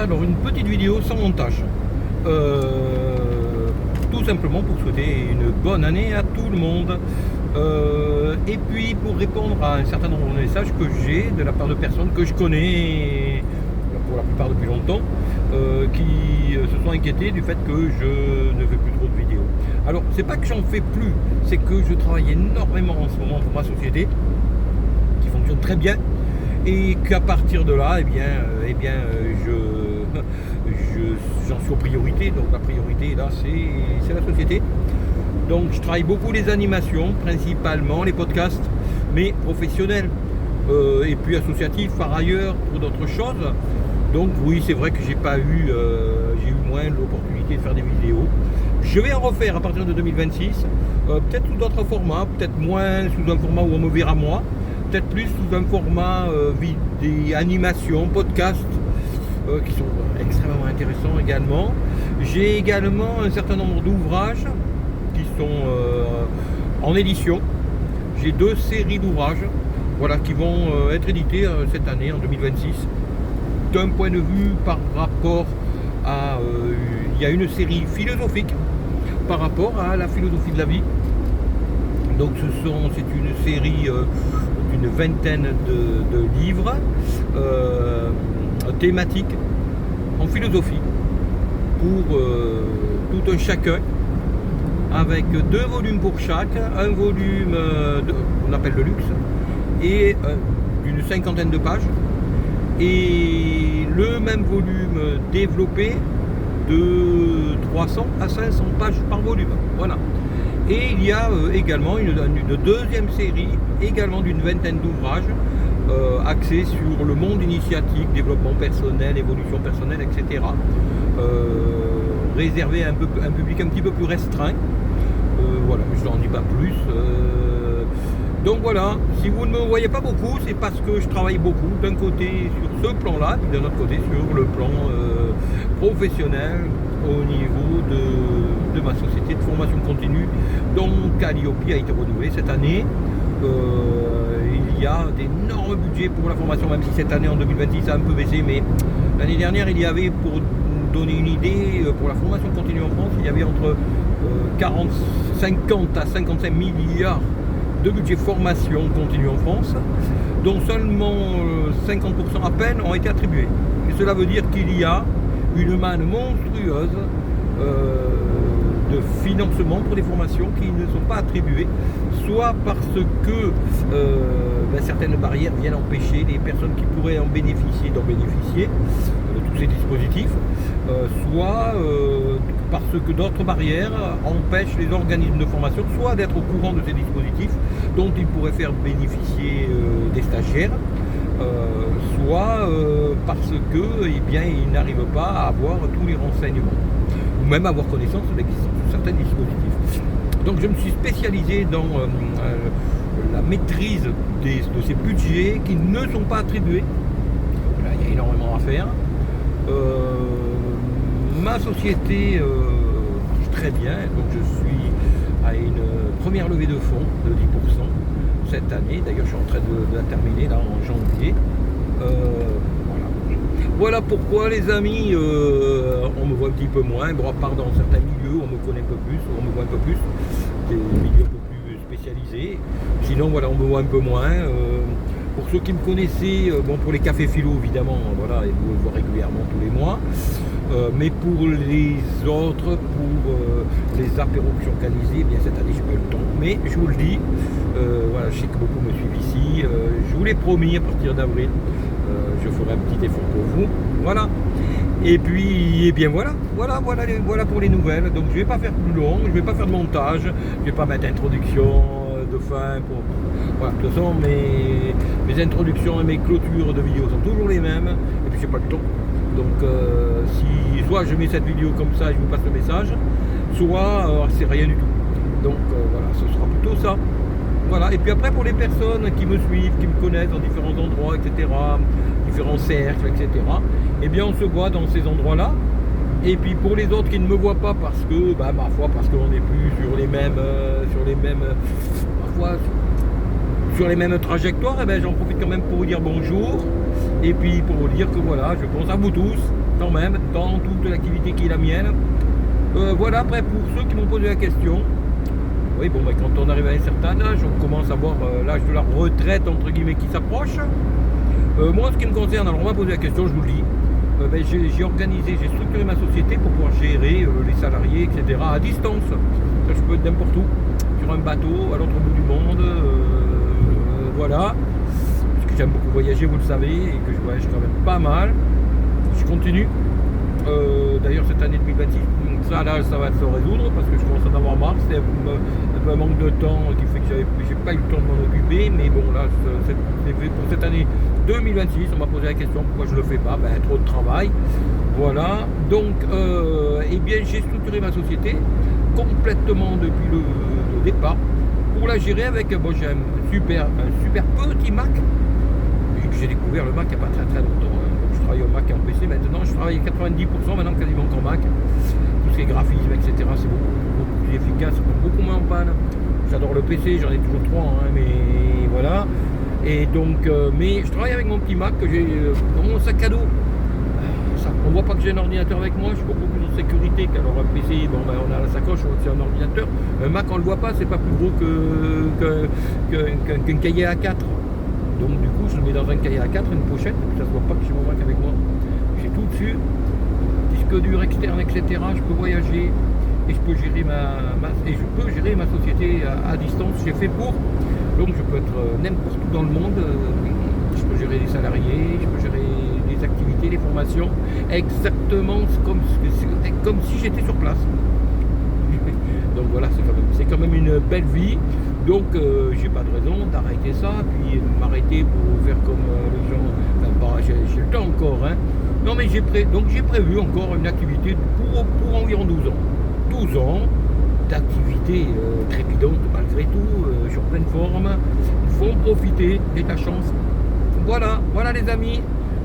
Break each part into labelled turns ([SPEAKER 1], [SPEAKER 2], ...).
[SPEAKER 1] Alors une petite vidéo sans montage. Tout simplement pour souhaiter une bonne année à tout le monde. Et puis pour répondre à un certain nombre de messages que j'ai de la part de personnes que je connais pour la plupart depuis longtemps, qui se sont inquiétés du fait que je ne fais plus trop de vidéos. Alors c'est pas que j'en fais plus, c'est que je travaille énormément en ce moment pour ma société, qui fonctionne très bien, et qu'à partir de là, j'en suis aux priorités. Donc la priorité là, c'est la société. Donc je travaille beaucoup les animations, principalement les podcasts, mais professionnels, et puis associatifs par ailleurs pour d'autres choses. Donc oui, c'est vrai que j'ai eu moins l'opportunité de faire des vidéos. Je vais en refaire à partir de 2026, peut-être sous d'autres formats, peut-être moins sous un format où on me verra moi, peut-être plus sous un format des animations, podcasts, qui sont extrêmement intéressants également. J'ai également un certain nombre d'ouvrages qui sont en édition. J'ai 2 séries d'ouvrages, voilà, qui vont être édités cette année, en 2026. D'un point de vue par rapport à... il y a une série philosophique par rapport à la philosophie de la vie. Donc c'est une série d'une vingtaine de livres thématiques en philosophie pour tout un chacun, avec 2 volumes pour chaque, un volume on appelle le luxe, et d'une 50aine de pages, et le même volume développé de 300 à 500 pages par volume. Voilà. Et il y a également une deuxième série, également d'une vingtaine d'ouvrages, axés sur le monde initiatique, développement personnel, évolution personnelle, etc. Réservé à un public un petit peu plus restreint. Voilà, je n'en dis pas plus. Donc voilà, si vous ne me voyez pas beaucoup, c'est parce que je travaille beaucoup d'un côté sur ce plan-là, et d'un autre côté sur le plan professionnel au niveau de ma société de formation continue. Donc Calliope a été renouvelée cette année. Il y a d'énormes budgets pour la formation, même si cette année en 2026 ça a un peu baissé, mais l'année dernière il y avait, pour donner une idée, pour la formation continue en France, il y avait entre 50 à 55 milliards de budget formation continue en France, dont seulement 50% à peine ont été attribués. Et cela veut dire qu'il y a une manne monstrueuse de financement pour des formations qui ne sont pas attribuées, soit parce que certaines barrières viennent empêcher les personnes qui pourraient en bénéficier d'en bénéficier de tous ces dispositifs, soit parce que d'autres barrières empêchent les organismes de formation soit d'être au courant de ces dispositifs dont ils pourraient faire bénéficier des stagiaires, soit parce que ils n'arrivent pas à avoir tous les renseignements, ou même avoir connaissance de l'existence de certains dispositifs. Donc je me suis spécialisé dans la maîtrise de ces budgets qui ne sont pas attribués. Là, il y a énormément à faire. Ma société marche très bien, donc je suis à une première levée de fonds de 10% cette année. D'ailleurs, je suis en train de la terminer là en janvier. Voilà pourquoi, les amis, on me voit un petit peu moins. Bon, à part dans certains milieux, on me connaît un peu plus, on me voit un peu plus, des milieux un peu plus spécialisés. Sinon, voilà, on me voit un peu moins. Pour ceux qui me connaissaient, pour les cafés philo, évidemment, voilà, ils me voient régulièrement tous les mois. Mais pour les autres, pour les apéros que j'organisais, cette année, j'ai pas eu le temps. Mais je vous le dis, voilà, je sais que beaucoup me suivent ici. Je vous l'ai promis, à partir d'avril, je ferai un petit effort pour vous. Voilà. Et puis, voilà pour les nouvelles. Donc, je vais pas faire plus long, je vais pas faire de montage, je vais pas mettre d'introduction de fin. Voilà, de toute façon, mes introductions et mes clôtures de vidéos sont toujours les mêmes. Et puis, j'ai pas le temps. Donc, si soit je mets cette vidéo comme ça et je vous passe le message, soit c'est rien du tout. Donc, voilà, ce sera plutôt ça. Voilà, et puis après, pour les personnes qui me suivent, qui me connaissent dans différents endroits, etc., différents cercles, etc., eh bien on se voit dans ces endroits-là. Et puis pour les autres qui ne me voient pas parce que, ma foi, parce qu'on n'est plus sur les mêmes trajectoires, j'en profite quand même pour vous dire bonjour. Et puis pour vous dire que voilà, je pense à vous tous. quand même, dans toute l'activité qui est la mienne. Voilà, après pour ceux qui m'ont posé la question, oui, bon, quand on arrive à un certain âge, on commence à voir l'âge de la retraite, entre guillemets, qui s'approche. Moi, ce qui me concerne, alors on m'a posé la question, je vous le dis, j'ai organisé, j'ai structuré ma société pour pouvoir gérer les salariés, etc. à distance. Ça, je peux être n'importe où, sur un bateau, à l'autre bout du monde, voilà. Parce que j'aime beaucoup voyager, vous le savez, et que je voyage quand même pas mal. Je continue. D'ailleurs, cette année 2026, ça va se résoudre parce que je commence à en avoir marre. C'est un peu un manque de temps qui fait que j'ai pas eu le temps de m'en occuper. Mais bon, là, c'est fait pour cette année 2026. On m'a posé la question pourquoi je le fais pas. Ben, trop de travail. Voilà. Donc, eh bien, j'ai structuré ma société complètement depuis le départ pour la gérer avec. Bon, j'ai un super petit Mac. J'ai découvert le Mac il n'y a pas très longtemps. Je travaille au Mac et en PC maintenant. Je travaille 90% maintenant quasiment qu'en Mac. Tout ce qui est graphisme, etc. C'est beaucoup plus efficace, beaucoup moins en panne. J'adore le PC, j'en ai toujours 3, hein, mais voilà. Et donc, mais je travaille avec mon petit Mac que j'ai dans mon sac à dos. On voit pas que j'ai un ordinateur avec moi, je suis beaucoup plus en sécurité qu'alors un PC, bon ben on a la sacoche, c'est un ordinateur. Un Mac on le voit pas, c'est pas plus gros qu'un cahier A4. Donc du coup je le mets dans un cahier A4, une pochette, et puis ça se voit pas que j'ai mon Mac avec moi. J'ai tout dessus, disque dur externe, etc. Je peux voyager et je peux gérer ma société à distance. J'ai fait pour, donc je peux être n'importe où dans le monde. Je peux gérer les salariés, je peux gérer les activités, les formations, exactement comme si j'étais sur place. Donc voilà, c'est quand même une belle vie. Donc j'ai pas de raison d'arrêter ça, puis m'arrêter pour faire comme les gens. Enfin, j'ai le temps encore, hein. Non mais j'ai prévu encore une activité pour environ 12 ans. 12 ans d'activité trépidante malgré tout, je suis en pleine forme. Il faut en profiter, j'ai de la chance. Voilà les amis.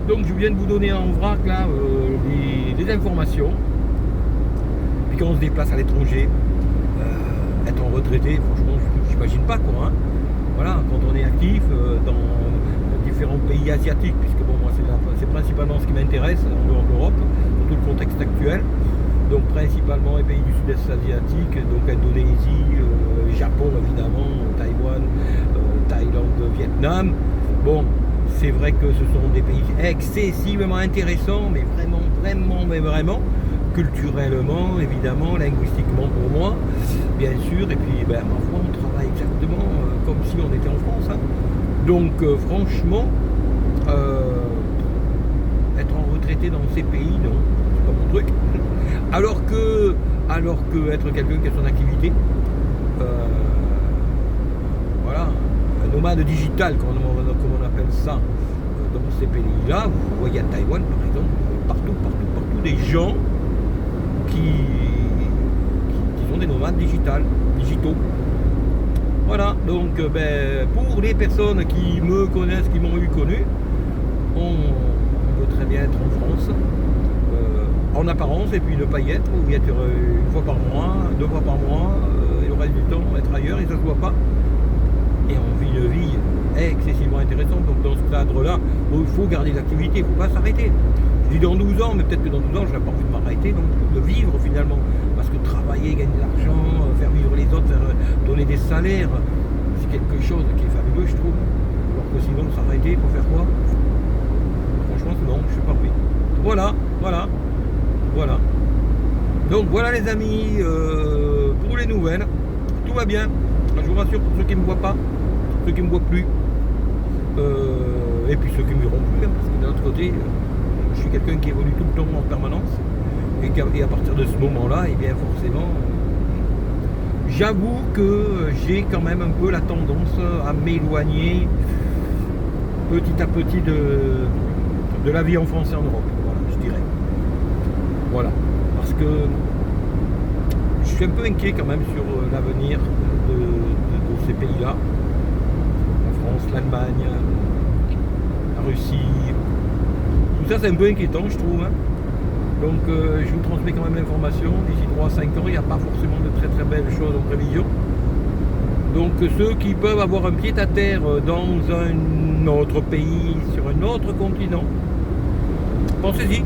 [SPEAKER 1] Donc je viens de vous donner en vrac là des informations. Puis quand on se déplace à l'étranger, être en retraité, franchement, j'imagine pas quoi. Hein. Voilà, quand on est actif dans différents pays asiatiques, puisque bon, moi c'est principalement ce qui m'intéresse en dehors de l'Europe, surtout le contexte actuel. Donc principalement les pays du sud-est asiatique, donc Indonésie, Japon évidemment, Taïwan, Thaïlande, Vietnam. Bon, c'est vrai que ce sont des pays excessivement intéressants, mais vraiment, culturellement, évidemment, linguistiquement pour moi, bien sûr, et puis ma foi, on travaille exactement comme si on était en France. Hein. Donc franchement, être en retraité dans ces pays, non, c'est pas mon truc. Alors que être quelqu'un qui a son activité, voilà, un nomade digital, comme on appelle ça, dans ces pays-là, vous voyez à Taïwan par exemple, partout, des gens qui sont des nomades digitaux. Voilà, donc pour les personnes qui me connaissent, qui m'ont connu, on peut très bien être en France, en apparence, et puis ne pas y être, ou y être une fois par mois, 2 fois par mois, et le reste du temps être ailleurs, et ça se voit pas. Et on vit une vie excessivement intéressante, donc dans ce cadre-là, il faut garder l'activité, il ne faut pas s'arrêter. Je dis dans 12 ans, mais peut-être que dans 12 ans, je n'ai pas envie de m'arrêter, donc de vivre finalement. Parce que travailler, gagner de l'argent, faire vivre les autres, donner des salaires, c'est quelque chose qui est fabuleux, je trouve. Alors que sinon, s'arrêter pour faire quoi? Franchement, non, je suis pas pris. Voilà. Donc voilà les amis, pour les nouvelles, tout va bien. Je vous rassure pour ceux qui ne me voient pas, ceux qui ne me voient plus, et puis ceux qui ne me verront plus, hein, parce que d'un autre côté, je suis quelqu'un qui évolue tout le temps en permanence, et à partir de ce moment-là, et bien forcément, j'avoue que j'ai quand même un peu la tendance à m'éloigner petit à petit de la vie en France et en Europe, voilà, je dirais. Voilà, parce que je suis un peu inquiet quand même sur l'avenir de ces pays-là. La France, l'Allemagne, la Russie. Tout ça c'est un peu inquiétant je trouve. Hein. Donc je vous transmets quand même l'information. D'ici 3 à 5 ans, il n'y a pas forcément de très belles choses en prévision. Donc ceux qui peuvent avoir un pied à terre dans un autre pays, sur un autre continent, pensez-y.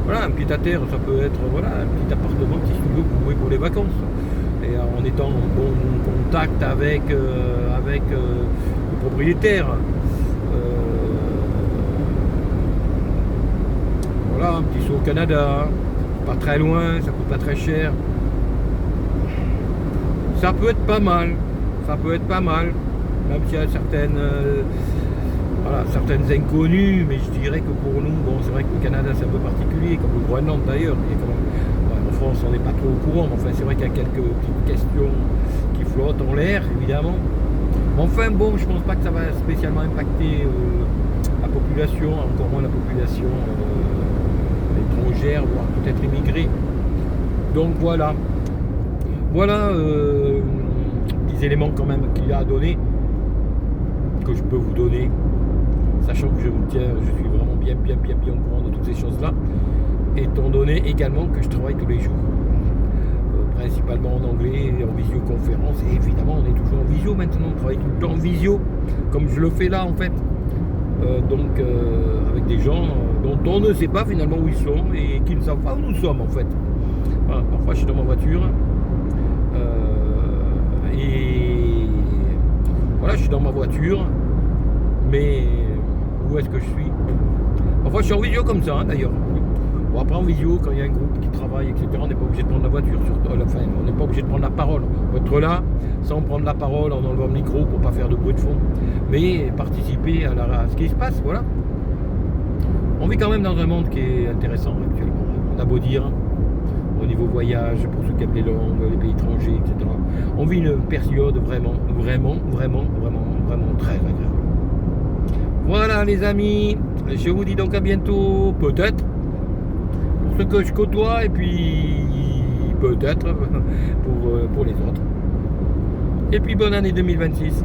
[SPEAKER 1] Voilà, un pied-à-terre, ça peut être voilà, un petit appartement, petit studio que vous louez pour les vacances. Et en étant en bon contact avec le propriétaire. Voilà, un petit saut au Canada, pas très loin, ça coûte pas très cher. Ça peut être pas mal, même s'il y a certaines inconnues, mais je dirais que pour nous, bon, c'est vrai que le Canada c'est un peu particulier, comme le Groenland d'ailleurs. En France, on n'est pas trop au courant, mais enfin, c'est vrai qu'il y a quelques petites questions qui flottent en l'air, évidemment. Mais enfin, bon, je pense pas que ça va spécialement impacter la population, encore moins la population étrangère, voire peut-être immigrée. Donc voilà. Voilà des éléments quand même qu'il y a à donner, que je peux vous donner, sachant que je suis vraiment bien au courant de toutes ces choses-là, étant donné également que je travaille tous les jours, principalement en anglais, en visioconférence, et évidemment on est toujours en visio maintenant, on travaille tout le temps en visio, comme je le fais là en fait, avec des gens dont on ne sait pas finalement où ils sont, et qui ne savent pas où nous sommes en fait. Voilà, parfois je suis dans ma voiture, et voilà, je suis dans ma voiture, mais où est-ce que je suis? Parfois je suis en visio comme ça, hein, d'ailleurs. Bon, après en visio, quand il y a un groupe qui travaille, etc., on n'est pas obligé de prendre la voiture, enfin, on n'est pas obligé de prendre la parole. On peut être là, sans prendre la parole, en enlevant le micro pour pas faire de bruit de fond, mais participer à ce qui se passe, voilà. On vit quand même dans un monde qui est intéressant actuellement. On a beau dire, au niveau voyage, pour ceux qui aiment les langues, les pays étrangers, etc. On vit une période vraiment très agréable. Voilà les amis, je vous dis donc à bientôt, peut-être, pour ceux que je côtoie, et puis peut-être pour les autres. Et puis bonne année 2026.